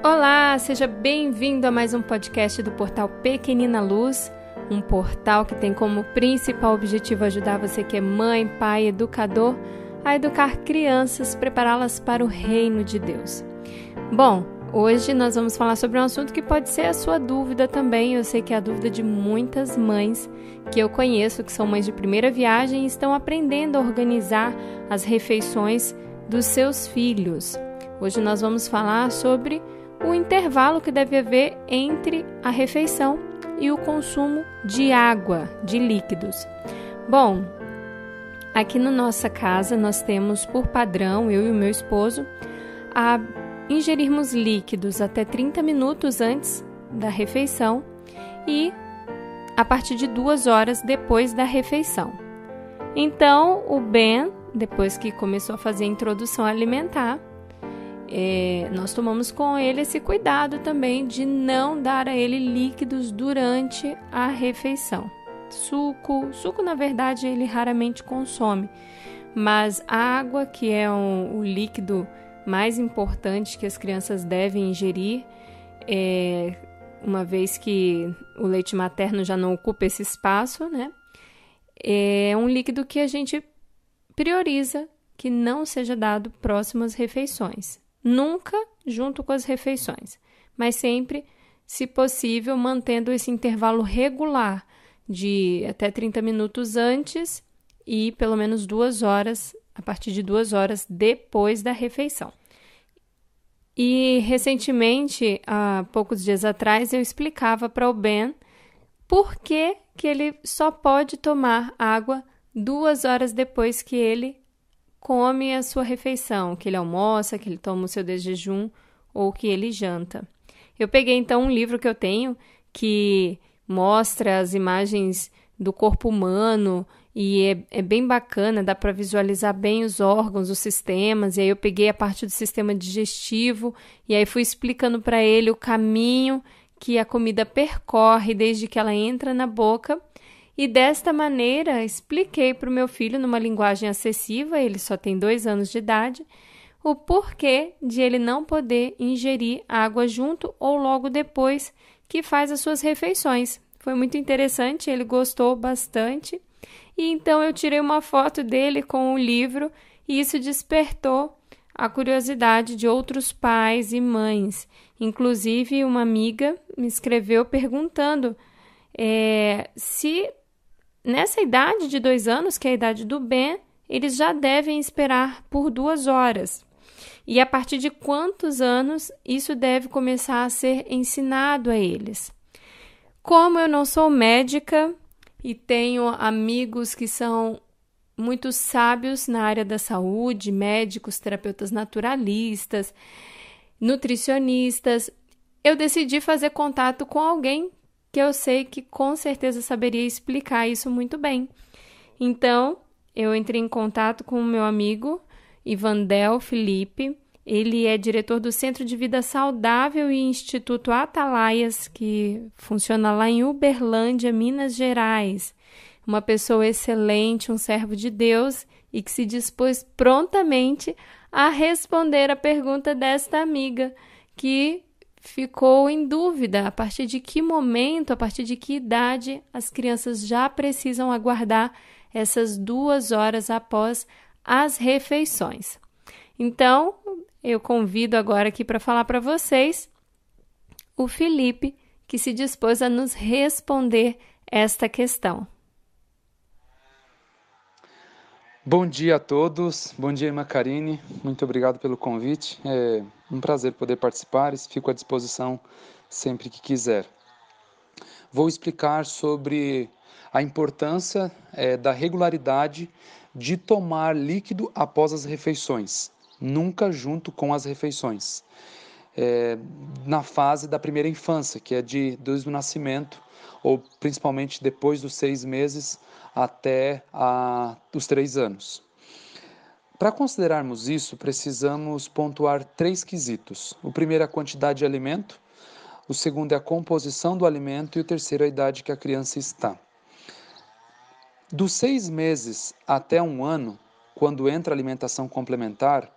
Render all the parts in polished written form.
Olá, seja bem-vindo a mais um podcast do portal Pequenina Luz, um portal que tem como principal objetivo ajudar você que é mãe, pai, educador, a educar crianças, prepará-las para o reino de Deus. Bom, hoje nós vamos falar sobre um assunto que pode ser a sua dúvida também. Eu sei que é a dúvida de muitas mães que eu conheço, que são mães de primeira viagem e estão aprendendo a organizar as refeições dos seus filhos. Hoje nós vamos falar sobre o intervalo que deve haver entre a refeição e o consumo de água, de líquidos. Bom, aqui na nossa casa nós temos por padrão, eu e o meu esposo, a ingerirmos líquidos até 30 minutos antes da refeição e a partir de 2 horas depois da refeição. Então, o Ben, depois que começou a fazer a introdução alimentar, nós tomamos com ele esse cuidado também de não dar a ele líquidos durante a refeição. Suco na verdade ele raramente consome, mas água, que é o líquido mais importante que as crianças devem ingerir, uma vez que o leite materno já não ocupa esse espaço, né? É um líquido que a gente prioriza que não seja dado próximo às refeições. Nunca junto com as refeições, mas sempre, se possível, mantendo esse intervalo regular de até 30 minutos antes e pelo menos 2 horas, a partir de 2 horas depois da refeição. E recentemente, há poucos dias atrás, eu explicava para o Ben por que ele só pode tomar água 2 horas depois que ele come a sua refeição, que ele almoça, que ele toma o seu desjejum ou que ele janta. Eu peguei então um livro que eu tenho que mostra as imagens do corpo humano e é bem bacana, dá para visualizar bem os órgãos, os sistemas, e aí eu peguei a parte do sistema digestivo e aí fui explicando para ele o caminho que a comida percorre desde que ela entra na boca. E desta maneira, expliquei para o meu filho, numa linguagem acessível, ele só tem 2 anos de idade, o porquê de ele não poder ingerir água junto ou logo depois que faz as suas refeições. Foi muito interessante, ele gostou bastante. E então eu tirei uma foto dele com o livro e isso despertou a curiosidade de outros pais e mães. Inclusive, uma amiga me escreveu perguntando se nessa idade de 2 anos, que é a idade do Ben, eles já devem esperar por 2 horas. E a partir de quantos anos isso deve começar a ser ensinado a eles? Como eu não sou médica e tenho amigos que são muito sábios na área da saúde, médicos, terapeutas naturalistas, nutricionistas, eu decidi fazer contato com alguém que eu sei que com certeza saberia explicar isso muito bem. Então, eu entrei em contato com o meu amigo Ivandel Felipe. Ele é diretor do Centro de Vida Saudável e Instituto Atalaias, que funciona lá em Uberlândia, Minas Gerais. Uma pessoa excelente, um servo de Deus e que se dispôs prontamente a responder a pergunta desta amiga, que ficou em dúvida a partir de que momento, a partir de que idade as crianças já precisam aguardar essas 2 horas após as refeições. Então, eu convido agora aqui para falar para vocês o Felipe, que se dispôs a nos responder esta questão. Bom dia a todos, bom dia, irmã Karine, muito obrigado pelo convite, é um prazer poder participar e fico à disposição sempre que quiser. Vou explicar sobre a importância da regularidade de tomar líquido após as refeições, nunca junto com as refeições, na fase da primeira infância, que é desde o nascimento, ou principalmente depois dos 6 meses, até os 3 anos. Para considerarmos isso, precisamos pontuar 3 quesitos. O primeiro é a quantidade de alimento, o segundo é a composição do alimento e o terceiro é a idade que a criança está. Dos 6 meses até 1 ano, quando entra a alimentação complementar,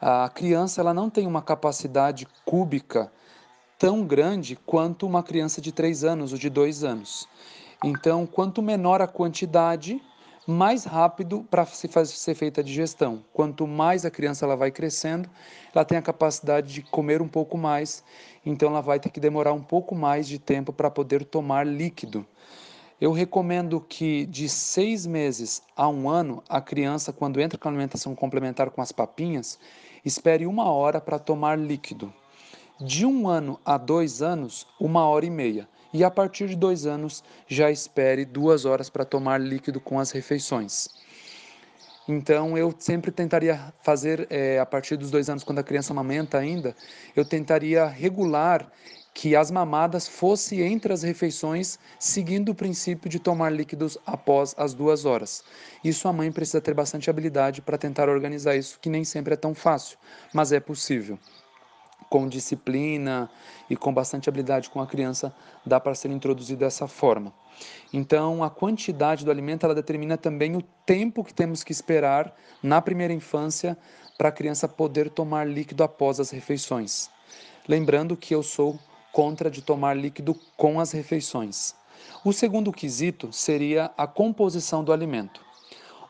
A criança ela não tem uma capacidade cúbica tão grande quanto uma criança de 3 anos ou de 2 anos. Então, quanto menor a quantidade, mais rápido para ser feita a digestão. Quanto mais a criança ela vai crescendo, ela tem a capacidade de comer um pouco mais, então ela vai ter que demorar um pouco mais de tempo para poder tomar líquido. Eu recomendo que de 6 meses a 1 ano, a criança, quando entra com a alimentação complementar com as papinhas, espere 1 hora para tomar líquido. De 1 ano a 2 anos, 1 hora e meia. E a partir de 2 anos, já espere 2 horas para tomar líquido com as refeições. Então, eu sempre tentaria fazer, a partir dos 2 anos, quando a criança amamenta ainda, eu tentaria regular que as mamadas fossem entre as refeições, seguindo o princípio de tomar líquidos após as 2 horas. Isso a mãe precisa ter bastante habilidade para tentar organizar isso, que nem sempre é tão fácil, mas é possível. Com disciplina e com bastante habilidade com a criança, dá para ser introduzido dessa forma. Então, a quantidade do alimento ela determina também o tempo que temos que esperar na primeira infância para a criança poder tomar líquido após as refeições. Lembrando que eu sou contra de tomar líquido com as refeições. O segundo quesito seria a composição do alimento.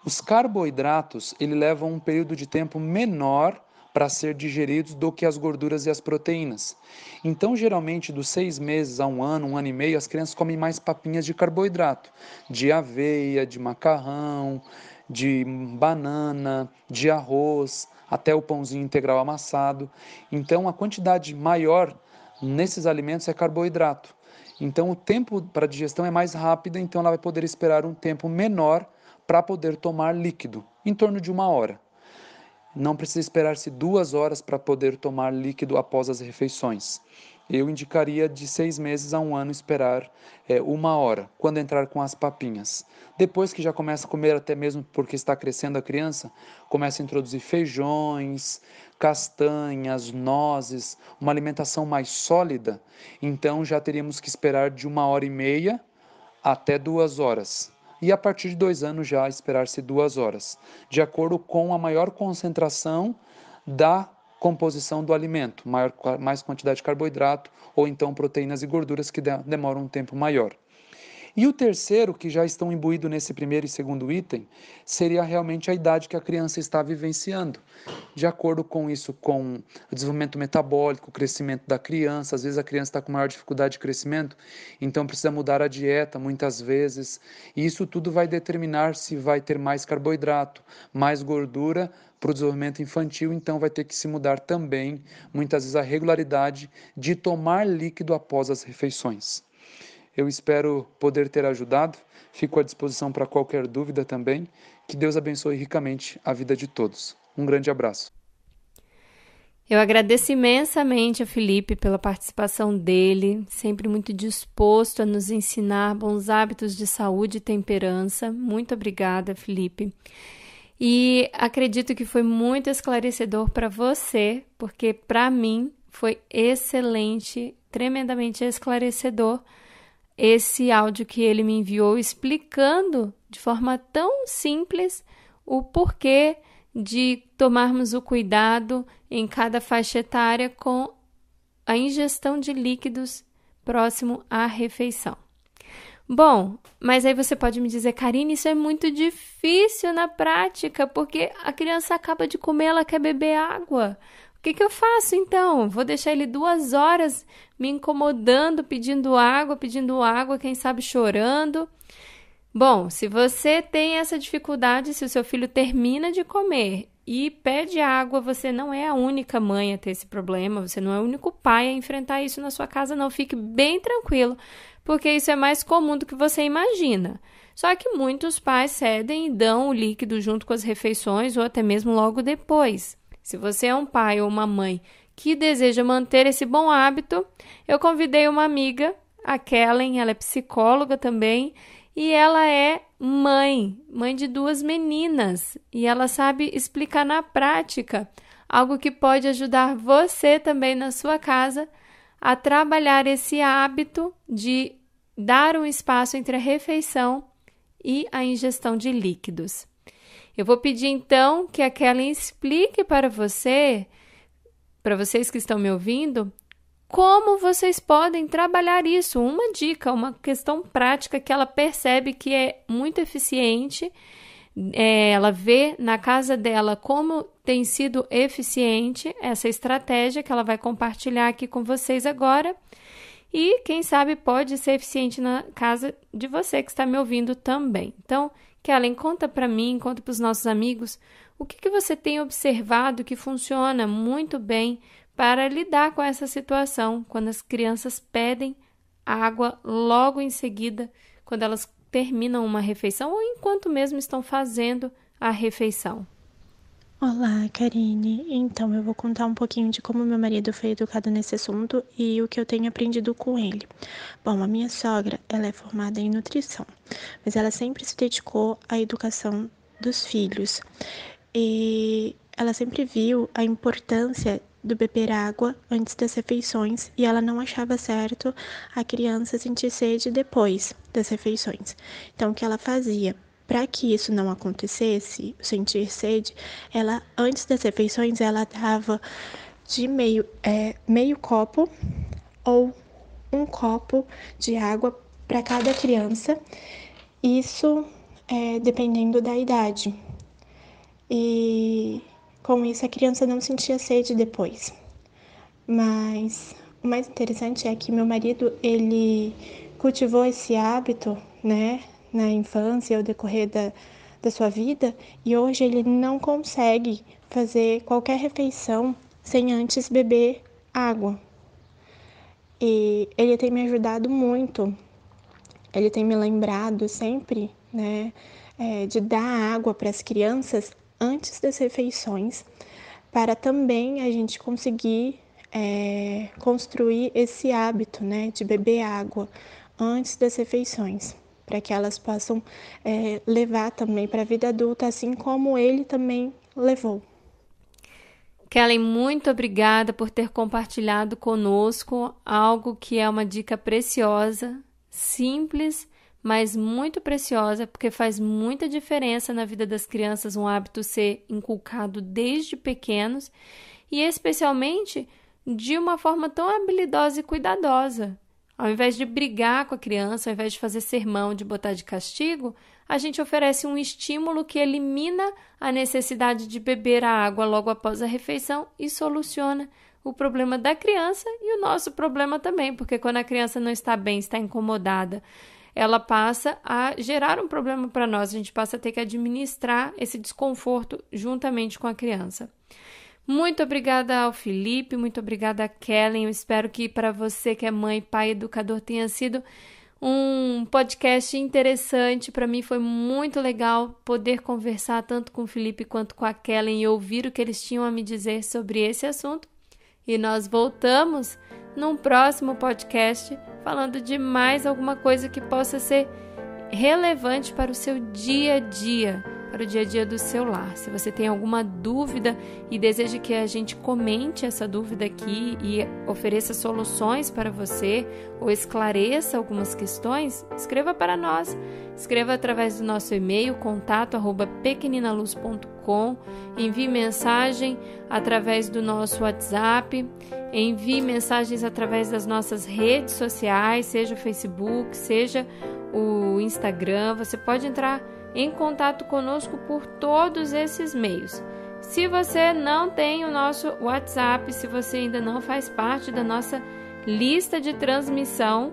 Os carboidratos ele levam um período de tempo menor para ser digeridos do que as gorduras e as proteínas. Então, geralmente, dos 6 meses a 1 ano e meio, as crianças comem mais papinhas de carboidrato, de aveia, de macarrão, de banana, de arroz, até o pãozinho integral amassado. Então, a quantidade maior nesses alimentos é carboidrato. Então, o tempo para a digestão é mais rápido, então ela vai poder esperar um tempo menor para poder tomar líquido, em torno de 1 hora. Não precisa esperar-se 2 horas para poder tomar líquido após as refeições. Eu indicaria de 6 meses a 1 ano esperar 1 hora, quando entrar com as papinhas. Depois que já começa a comer, até mesmo porque está crescendo a criança, começa a introduzir feijões, castanhas, nozes, uma alimentação mais sólida, então já teríamos que esperar de 1 hora e meia até 2 horas. E a partir de 2 anos já esperar-se 2 horas, de acordo com a maior concentração da composição do alimento, mais quantidade de carboidrato ou então proteínas e gorduras que demoram um tempo maior. E o terceiro, que já estão imbuídos nesse primeiro e segundo item, seria realmente a idade que a criança está vivenciando. De acordo com isso, com o desenvolvimento metabólico, o crescimento da criança, às vezes a criança está com maior dificuldade de crescimento, então precisa mudar a dieta muitas vezes, e isso tudo vai determinar se vai ter mais carboidrato, mais gordura para o desenvolvimento infantil, então vai ter que se mudar também, muitas vezes, a regularidade de tomar líquido após as refeições. Eu espero poder ter ajudado, fico à disposição para qualquer dúvida também. Que Deus abençoe ricamente a vida de todos. Um grande abraço. Eu agradeço imensamente a Felipe pela participação dele, sempre muito disposto a nos ensinar bons hábitos de saúde e temperança. Muito obrigada, Felipe. E acredito que foi muito esclarecedor para você, porque para mim foi excelente, tremendamente esclarecedor esse áudio que ele me enviou explicando de forma tão simples o porquê de tomarmos o cuidado em cada faixa etária com a ingestão de líquidos próximo à refeição. Bom, mas aí você pode me dizer, Karine, isso é muito difícil na prática, porque a criança acaba de comer, ela quer beber água. O que eu faço então? Vou deixar ele 2 horas me incomodando, pedindo água, quem sabe chorando? Bom, se você tem essa dificuldade, se o seu filho termina de comer e pede água, você não é a única mãe a ter esse problema, você não é o único pai a enfrentar isso na sua casa, não. Fique bem tranquilo, porque isso é mais comum do que você imagina. Só que muitos pais cedem e dão o líquido junto com as refeições ou até mesmo logo depois. Se você é um pai ou uma mãe que deseja manter esse bom hábito, eu convidei uma amiga, a Kellen, ela é psicóloga também, e ela é mãe de 2 meninas, e ela sabe explicar na prática algo que pode ajudar você também na sua casa a trabalhar esse hábito de dar um espaço entre a refeição e a ingestão de líquidos. Eu vou pedir então que a Kellen explique para vocês que estão me ouvindo, como vocês podem trabalhar isso. Uma dica, uma questão prática que ela percebe que é muito eficiente. Ela vê na casa dela como tem sido eficiente essa estratégia que ela vai compartilhar aqui com vocês agora. E, quem sabe, pode ser eficiente na casa de você que está me ouvindo também. Então, Kellen, conta para mim, conta para os nossos amigos, o que você tem observado que funciona muito bem para lidar com essa situação, quando as crianças pedem água logo em seguida, quando elas terminam uma refeição ou enquanto mesmo estão fazendo a refeição. Olá, Karine. Então, eu vou contar um pouquinho de como meu marido foi educado nesse assunto e o que eu tenho aprendido com ele. Bom, a minha sogra, ela é formada em nutrição, mas ela sempre se dedicou à educação dos filhos. E ela sempre viu a importância do beber água antes das refeições e ela não achava certo a criança sentir sede depois das refeições. Então, o que ela fazia? Para que isso não acontecesse, sentir sede, ela, antes das refeições, ela dava de meio copo ou um copo de água para cada criança, isso dependendo da idade. E com isso a criança não sentia sede depois. Mas o mais interessante é que meu marido, ele cultivou esse hábito, né, na infância, ao decorrer da sua vida, e hoje ele não consegue fazer qualquer refeição sem antes beber água. E ele tem me ajudado muito, ele tem me lembrado sempre, né, de dar água para as crianças antes das refeições, para também a gente conseguir construir esse hábito, né, de beber água antes das refeições, para que elas possam levar também para a vida adulta, assim como ele também levou. Kellen, muito obrigada por ter compartilhado conosco algo que é uma dica preciosa, simples, mas muito preciosa, porque faz muita diferença na vida das crianças um hábito ser inculcado desde pequenos e especialmente de uma forma tão habilidosa e cuidadosa. Ao invés de brigar com a criança, ao invés de fazer sermão, de botar de castigo, a gente oferece um estímulo que elimina a necessidade de beber a água logo após a refeição e soluciona o problema da criança e o nosso problema também, porque quando a criança não está bem, está incomodada, ela passa a gerar um problema para nós, a gente passa a ter que administrar esse desconforto juntamente com a criança. Muito obrigada ao Felipe, muito obrigada a Kellen. Eu espero que para você que é mãe, pai, educador, tenha sido um podcast interessante. Para mim foi muito legal poder conversar tanto com o Felipe quanto com a Kellen e ouvir o que eles tinham a me dizer sobre esse assunto. E nós voltamos num próximo podcast falando de mais alguma coisa que possa ser relevante para o seu dia a dia, para o dia a dia do seu lar. Se você tem alguma dúvida e deseja que a gente comente essa dúvida aqui e ofereça soluções para você ou esclareça algumas questões, escreva para nós. Escreva através do nosso e-mail, contato@pequeninaluz.com, envie mensagem através do nosso WhatsApp, envie mensagens através das nossas redes sociais, seja o Facebook, seja o Instagram. Você pode entrar em contato conosco por todos esses meios. Se você não tem o nosso WhatsApp, se você ainda não faz parte da nossa lista de transmissão,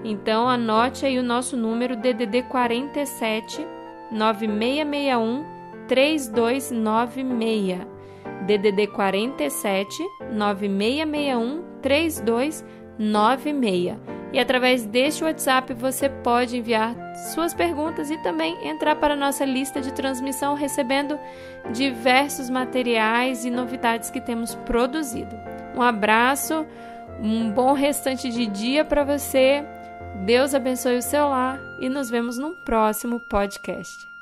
então anote aí o nosso número DDD 47 9661 3296. DDD 47 9661 3296. E através deste WhatsApp você pode enviar suas perguntas e também entrar para a nossa lista de transmissão, recebendo diversos materiais e novidades que temos produzido. Um abraço, um bom restante de dia para você. Deus abençoe o seu lar e nos vemos no próximo podcast.